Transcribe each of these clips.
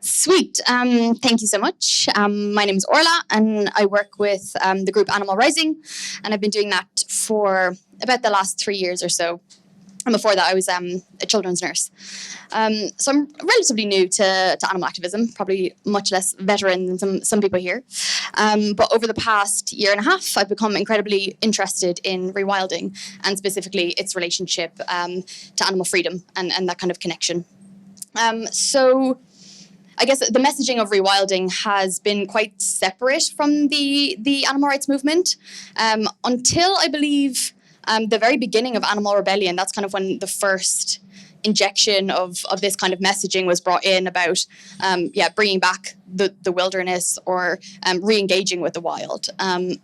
Sweet. Thank you so much. My name is Orla, and I work with the group Animal Rising, and I've been doing that for about the last 3 years or so. And before that, I was a children's nurse. So I'm relatively new to animal activism, probably much less veteran than some people here. But over the past year and a half, I've become incredibly interested in rewilding, and specifically its relationship to animal freedom and that kind of connection. So I guess the messaging of rewilding has been quite separate from the animal rights movement until, I believe, the very beginning of Animal Rebellion. That's kind of when the first injection of this kind of messaging was brought in about, bringing back the wilderness or re-engaging with the wild. And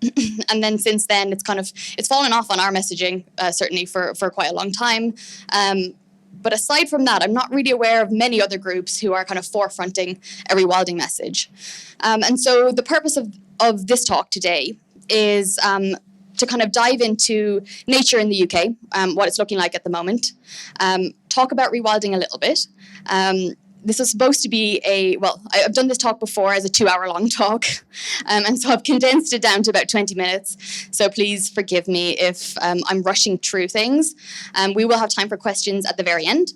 then since then, it's fallen off on our messaging, certainly for quite a long time. But aside from that, I'm not really aware of many other groups who are kind of forefronting a rewilding message. And so the purpose of this talk today is to kind of dive into nature in the UK, what it's looking like at the moment, talk about rewilding a little bit. This was supposed to be I've done this talk before as a 2-hour-long talk, and so I've condensed it down to about 20 minutes. So please forgive me if I'm rushing through things. We will have time for questions at the very end.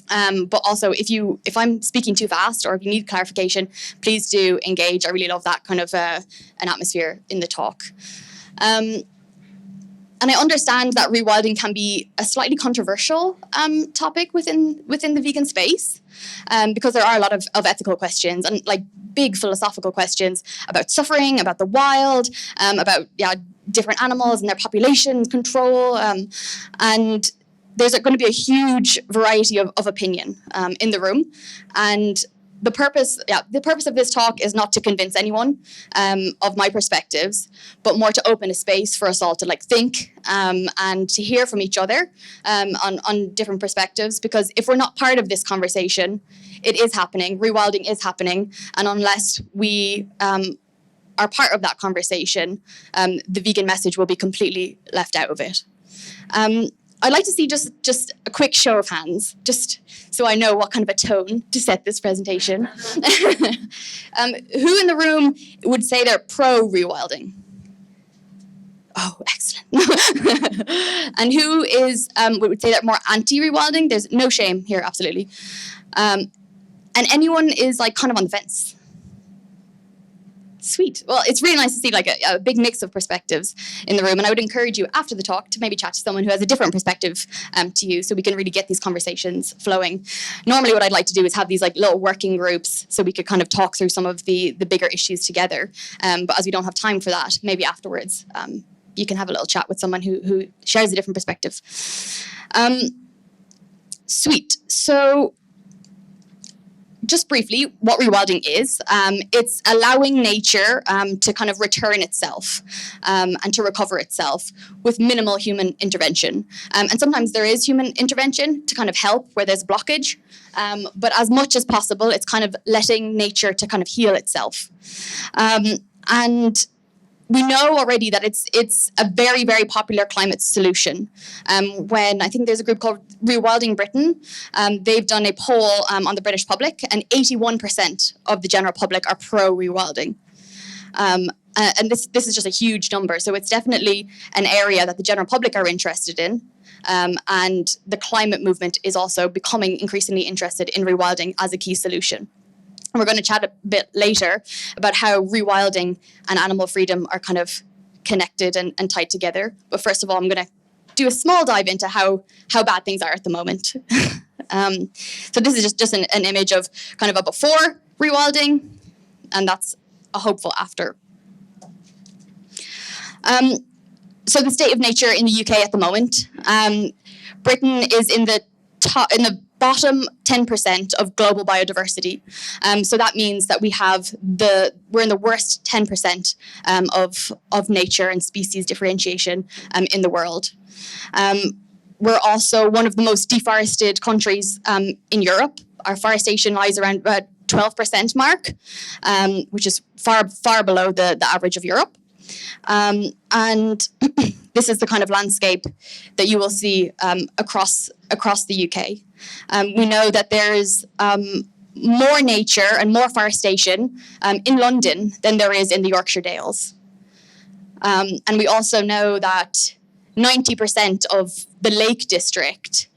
But also, if I'm speaking too fast or if you need clarification, please do engage. I really love that kind of an atmosphere in the talk. And I understand that rewilding can be a slightly controversial topic within the vegan space, because there are a lot of ethical questions and like big philosophical questions about suffering, about the wild, about different animals and their population control, and there's going to be a huge variety of opinion in the room. And the purpose of this talk is not to convince anyone of my perspectives, but more to open a space for us all to think and to hear from each other on different perspectives. Because if we're not part of this conversation, it is happening. Rewilding is happening, and unless we are part of that conversation, the vegan message will be completely left out of it. I'd like to see just a quick show of hands, just so I know what kind of a tone to set this presentation. Who in the room would say they're pro-rewilding? Oh, excellent. And who would say they're more anti-rewilding? There's no shame here, absolutely. And anyone is kind of on the fence? Sweet. Well, it's really nice to see a big mix of perspectives in the room, and I would encourage you after the talk to maybe chat to someone who has a different perspective to you, so we can really get these conversations flowing. Normally what I'd like to do is have these little working groups so we could kind of talk through some of the bigger issues together, but as we don't have time for that, maybe afterwards you can have a little chat with someone who shares a different perspective. Sweet. So just briefly, what rewilding is, it's allowing nature to kind of return itself and to recover itself with minimal human intervention. And sometimes there is human intervention to kind of help where there's blockage, but as much as possible, it's kind of letting nature to kind of heal itself. And we know already that it's a very, very popular climate solution. When I think there's a group called Rewilding Britain, they've done a poll on the British public, and 81% of the general public are pro-rewilding. And this is just a huge number, so it's definitely an area that the general public are interested in. And the climate movement is also becoming increasingly interested in rewilding as a key solution. And we're going to chat a bit later about how rewilding and animal freedom are kind of connected and tied together. But first of all, I'm going to do a small dive into how bad things are at the moment. So this is just an image of kind of a before rewilding, and that's a hopeful after. So the state of nature in the UK at the moment, Britain is in the bottom 10% of global biodiversity. So that means that we're in the worst 10% of nature and species differentiation in the world. We're also one of the most deforested countries in Europe. Our forestation lies around 12% mark, which is far below the average of Europe. And this is the kind of landscape that you will see across the UK. We know that there's more nature and more forestation in London than there is in the Yorkshire Dales. And we also know that 90% of the Lake District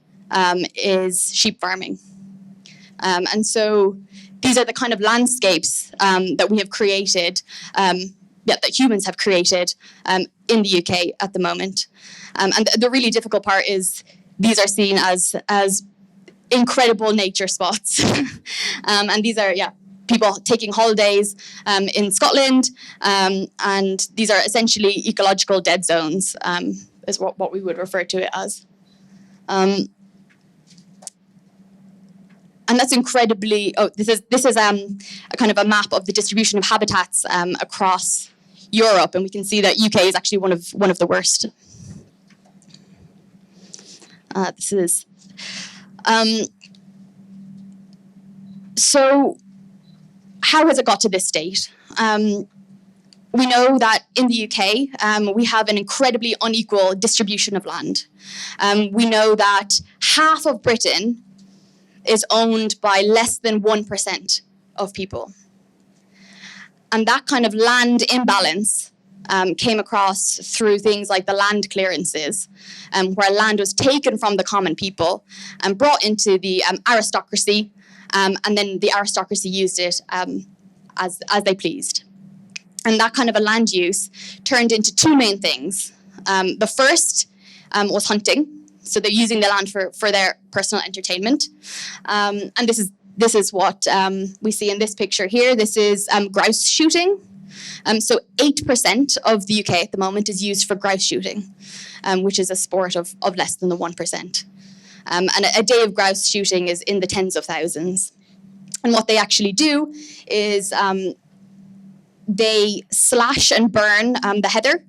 is sheep farming. And so these are the kind of landscapes that we have created, that humans have created in the UK at the moment. And the really difficult part is these are seen as incredible nature spots. And these are, people taking holidays in Scotland. And these are essentially ecological dead zones, is what we would refer to it as. And that's incredibly, this is a kind of a map of the distribution of habitats across Europe. And we can see that UK is actually one of the worst. So how has it got to this state? We know that in the UK, we have an incredibly unequal distribution of land. We know that half of Britain is owned by less than 1% of people. And that kind of land imbalance came across through things like the land clearances, where land was taken from the common people and brought into the aristocracy, and then the aristocracy used it as they pleased. And that kind of a land use turned into two main things. The first was hunting. So they're using the land for their personal entertainment. And this is what we see in this picture here. This is grouse shooting. So 8% of the UK at the moment is used for grouse shooting, which is a sport of less than the 1%. And a day of grouse shooting is in the tens of thousands. And what they actually do is they slash and burn the heather.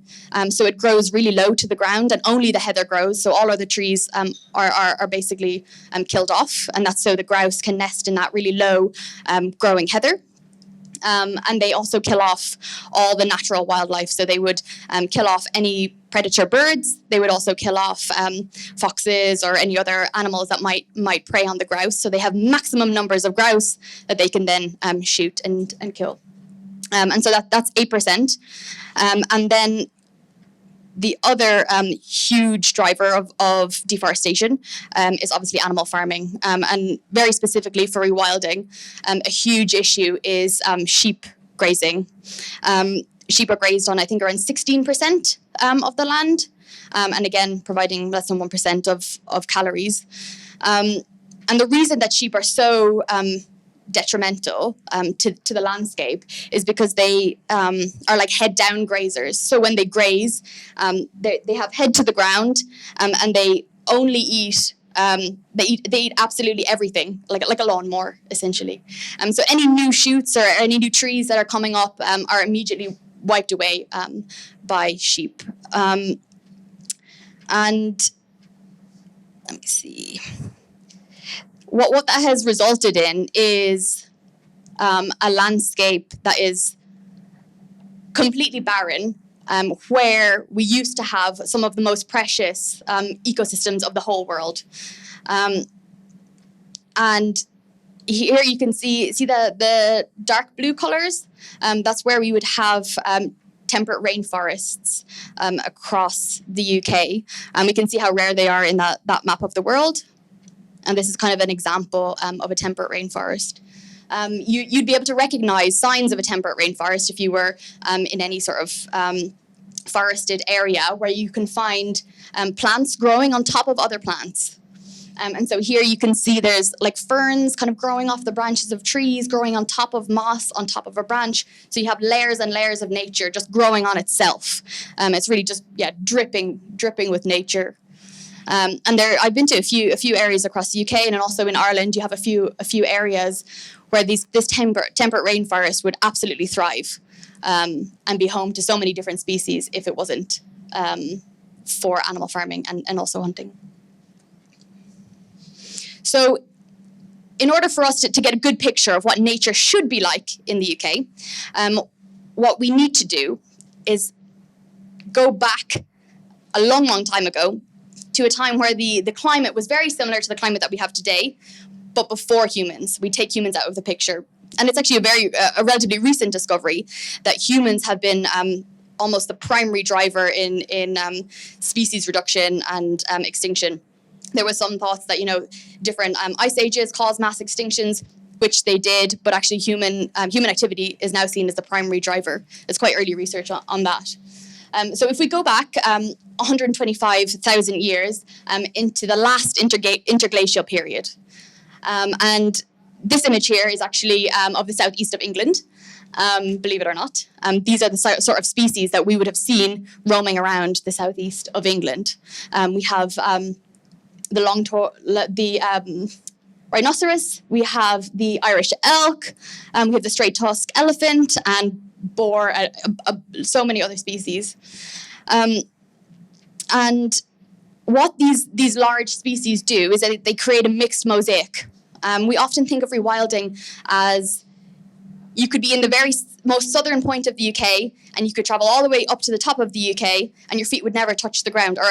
So it grows really low to the ground and only the heather grows. So all other trees are basically killed off. And that's so the grouse can nest in that really low growing heather. And they also kill off all the natural wildlife. So they would kill off any predator birds. They would also kill off foxes or any other animals that might prey on the grouse. So they have maximum numbers of grouse that they can then shoot and kill. And so that's 8%. And then the other huge driver of deforestation is obviously animal farming. And very specifically for rewilding, a huge issue is sheep grazing. Sheep are grazed on, I think, around 16% of the land. And again, providing less than 1% of calories. And the reason that sheep are so detrimental to the landscape is because they are like head down grazers. So when they graze, they have head to the ground, and they only eat. They eat absolutely everything, like a lawnmower, essentially. So any new shoots or any new trees that are coming up are immediately wiped away by sheep. And let me see. What that has resulted in is a landscape that is completely barren, where we used to have some of the most precious ecosystems of the whole world. And here you can see the dark blue colors. That's where we would have temperate rainforests across the UK. And we can see how rare they are in that map of the world. And this is kind of an example of a temperate rainforest. You'd be able to recognize signs of a temperate rainforest if you were in any sort of forested area where you can find plants growing on top of other plants. And so here you can see there's like ferns kind of growing off the branches of trees, growing on top of moss, on top of a branch. So you have layers and layers of nature just growing on itself. It's really just, dripping with nature. And I've been to a few areas across the UK, and then also in Ireland, you have a few areas where this temperate rainforest would absolutely thrive and be home to so many different species if it wasn't for animal farming and also hunting. So in order for us to get a good picture of what nature should be like in the UK, what we need to do is go back a long, long time ago to a time where the climate was very similar to the climate that we have today, but before humans. We take humans out of the picture. And it's actually a relatively recent discovery that humans have been almost the primary driver in species reduction and extinction. There was some thoughts that, different ice ages cause mass extinctions, which they did, but actually human activity is now seen as the primary driver. There's quite early research on that. So if we go back 125,000 years into the last interglacial period, and this image here is actually of the southeast of England, believe it or not. These are the sort of species that we would have seen roaming around the southeast of England. We have the rhinoceros, we have the Irish elk, we have the straight tusk elephant, and boar, so many other species. And what these large species do is that they create a mixed mosaic. We often think of rewilding as you could be in the very most southern point of the UK and you could travel all the way up to the top of the UK and your feet would never touch the ground. Or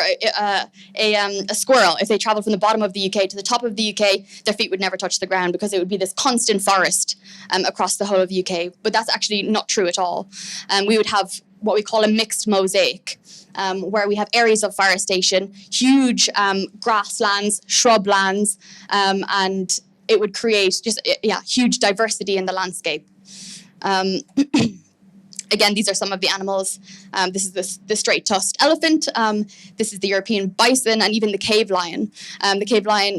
a squirrel, if they traveled from the bottom of the UK to the top of the UK, their feet would never touch the ground because it would be this constant forest across the whole of the UK. But that's actually not true at all. We would have what we call a mixed mosaic, where we have areas of forestation, huge grasslands, shrublands, and it would create just huge diversity in the landscape. Again, these are some of the animals. This is the straight-tusked elephant. This is the European bison and even the cave lion.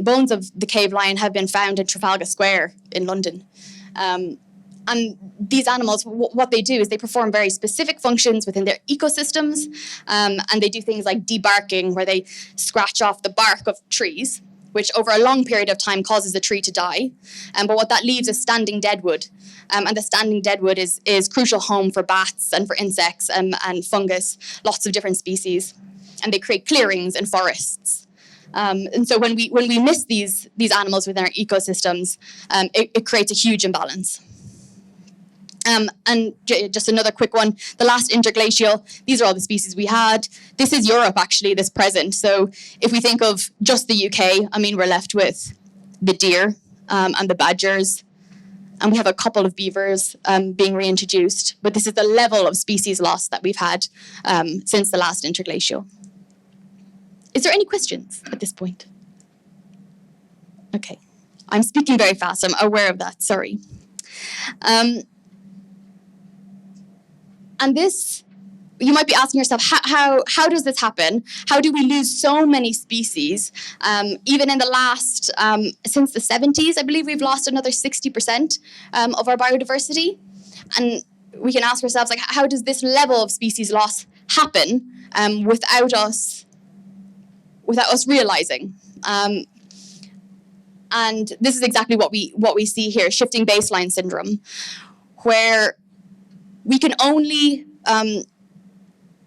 Bones of the cave lion have been found in Trafalgar Square in London. And these animals, what they do is they perform very specific functions within their ecosystems. And they do things like debarking, where they scratch off the bark of trees, which over a long period of time causes the tree to die. But what that leaves is standing deadwood. And the standing deadwood is crucial home for bats and for insects and fungus, lots of different species. And they create clearings and forests. And so when we miss these animals within our ecosystems, it creates a huge imbalance. And just another quick one, the last interglacial, these are all the species we had. This is Europe, actually, this present. So if we think of just the UK, we're left with the deer and the badgers. And we have a couple of beavers being reintroduced. But this is the level of species loss that we've had since the last interglacial. Is there any questions at this point? Okay. I'm speaking very fast. I'm aware of that. Sorry. And this, you might be asking yourself, how does this happen? How do we lose so many species? Even in the last, since the 70s, I believe we've lost another 60% of our biodiversity. And we can ask ourselves, how does this level of species loss happen without us realizing? And this is exactly what we see here, shifting baseline syndrome, where we can only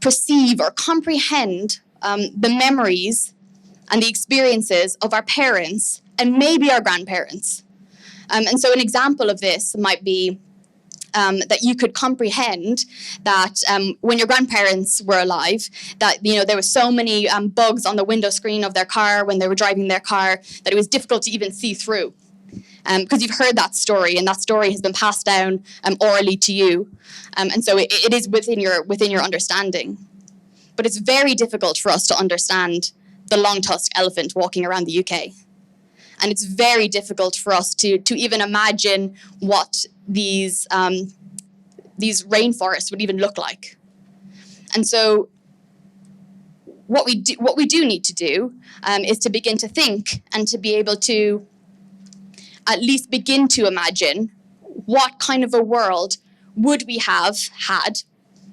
perceive or comprehend the memories and the experiences of our parents and maybe our grandparents. And so an example of this might be that you could comprehend that when your grandparents were alive, that there were so many bugs on the window screen of their car when they were driving their car that it was difficult to even see through. Because you've heard that story, and that story has been passed down orally to you, and so it is within your understanding. But it's very difficult for us to understand the long-tusked elephant walking around the UK, and it's very difficult for us to even imagine what these rainforests would even look like. And so, what we do need to do is to begin to think and to be able to at least begin to imagine what kind of a world would we have had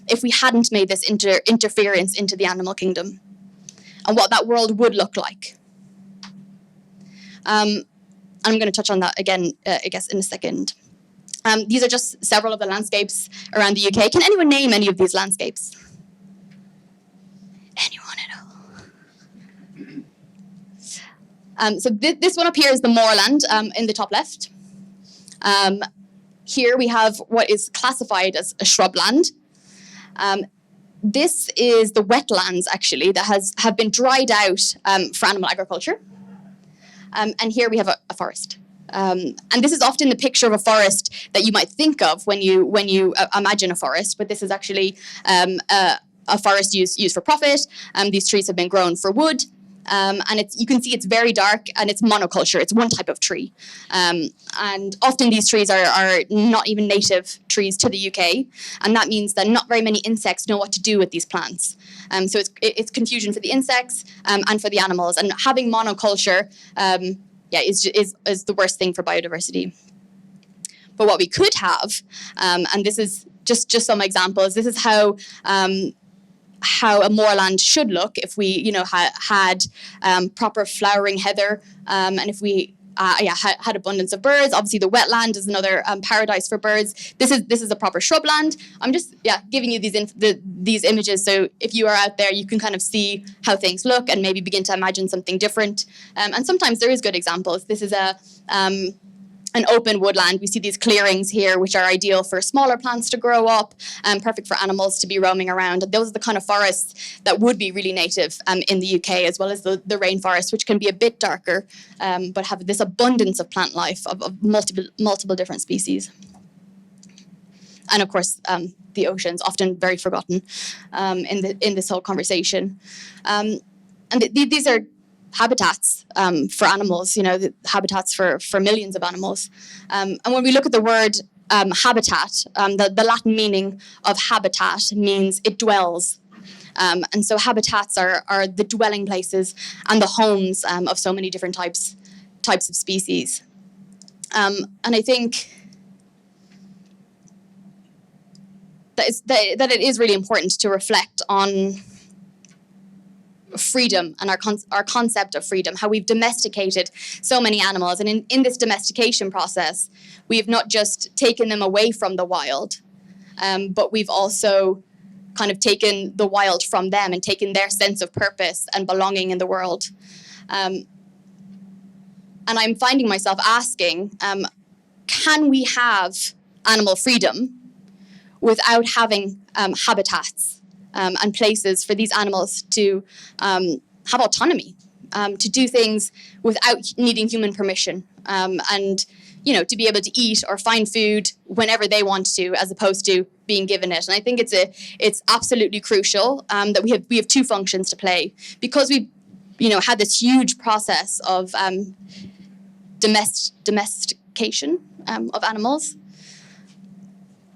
if we hadn't made this interference into the animal kingdom, and what that world would look like. I'm going to touch on that again, I guess, in a second. These are just several of the landscapes around the UK. Can anyone name any of these landscapes? Anyone at all? So this one up here is the moorland in the top left. Here we have what is classified as a shrubland. This is the wetlands, actually, that have been dried out for animal agriculture. And here we have a forest. And this is often the picture of a forest that you might think of when you imagine a forest, but this is actually a forest used for profit. These trees have been grown for wood. And you can see it's very dark and it's monoculture. It's one type of tree. And often these trees are not even native trees to the UK. And that means that not very many insects know what to do with these plants. So it's confusion for the insects and for the animals. And having monoculture is the worst thing for biodiversity. But what we could have, and this is just some examples, this is how a moorland should look if we, had proper flowering heather, and if we had abundance of birds. Obviously, the wetland is another paradise for birds. This is a proper shrubland. I'm just giving you these images, so if you are out there, you can kind of see how things look and maybe begin to imagine something different. And sometimes there is good examples. This is an open woodland. We see these clearings here, which are ideal for smaller plants to grow up and perfect for animals to be roaming around. And those are the kind of forests that would be really native in the UK, as well as the rainforest, which can be a bit darker, but have this abundance of plant life of multiple different species. And of course, the oceans, often very forgotten in this whole conversation. And these are habitats for animals, the habitats for millions of animals. And when we look at the word habitat, the Latin meaning of habitat means it dwells. And so habitats are the dwelling places and the homes of so many different types of species. And I think that it is really important to reflect on freedom and our concept of freedom, how we've domesticated so many animals. And in this domestication process, we've not just taken them away from the wild, but we've also kind of taken the wild from them and taken their sense of purpose and belonging in the world. And I'm finding myself asking, can we have animal freedom without having habitats and places for these animals to have autonomy, to do things without needing human permission, and to be able to eat or find food whenever they want to, as opposed to being given it. And I think it's absolutely crucial that we have two functions to play, because we've had this huge process of domestication of animals.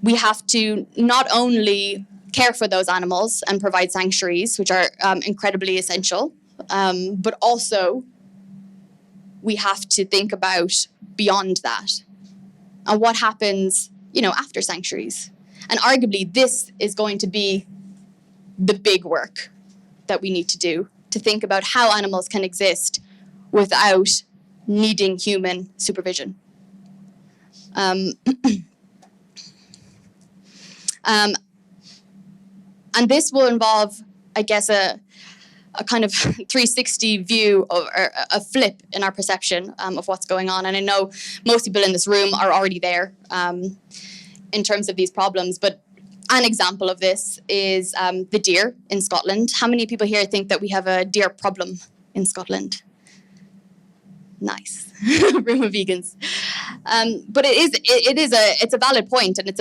We have to not only care for those animals and provide sanctuaries, which are incredibly essential, but also we have to think about beyond that and what happens, after sanctuaries. And arguably, this is going to be the big work that we need to do, to think about how animals can exist without needing human supervision. And this will involve, I guess, a kind of 360 view or a flip in our perception of what's going on. And I know most people in this room are already there in terms of these problems. But an example of this is the deer in Scotland. How many people here think that we have a deer problem in Scotland? Nice. Room of vegans. But it's a valid point, and it's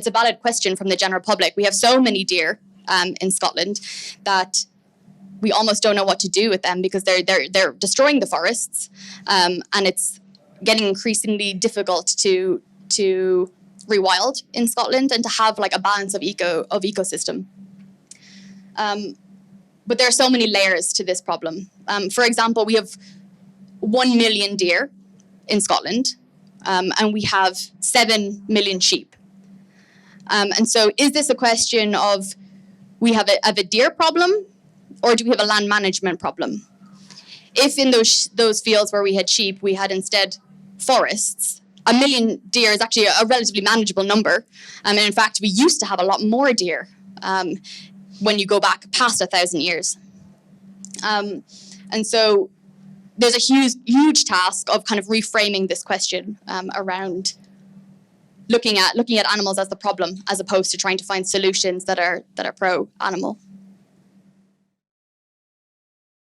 a valid question from the general public. We have so many deer in Scotland that we almost don't know what to do with them, because they're destroying the forests, and it's getting increasingly difficult to rewild in Scotland and to have like a balance of ecosystem. But there are so many layers to this problem. For example, we have 1 million deer in Scotland, and we have 7 million sheep. And so is this a question of we have a deer problem, or do we have a land management problem? If in those fields where we had sheep, we had instead forests, 1 million deer is actually a relatively manageable number. And in fact, we used to have a lot more deer when you go back past 1,000 years. And so there's a huge task of kind of reframing this question around looking at animals as the problem, as opposed to trying to find solutions that are pro-animal.